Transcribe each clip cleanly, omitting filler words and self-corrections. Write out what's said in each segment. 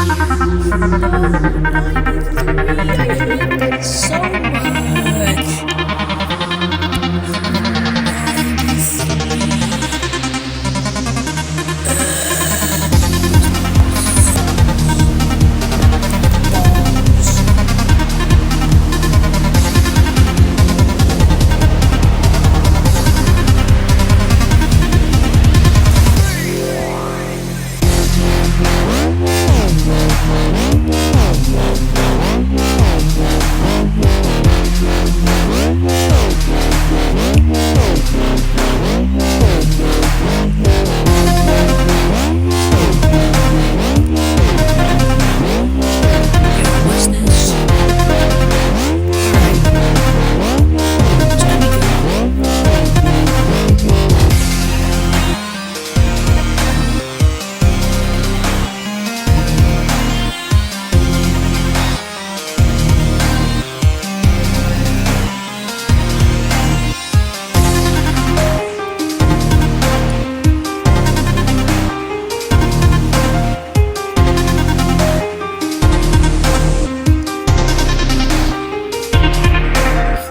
I hate that so much. What's this? Alright. It's gonna be good.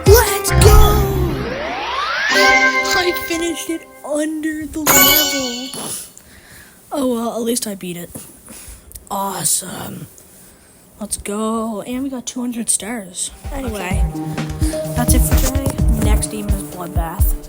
Let's go! I finished it under the level. Oh well, at least I beat it. Awesome. Let's go. And we got 200 stars. Anyway, that's it for today. Next demon is Bloodbath.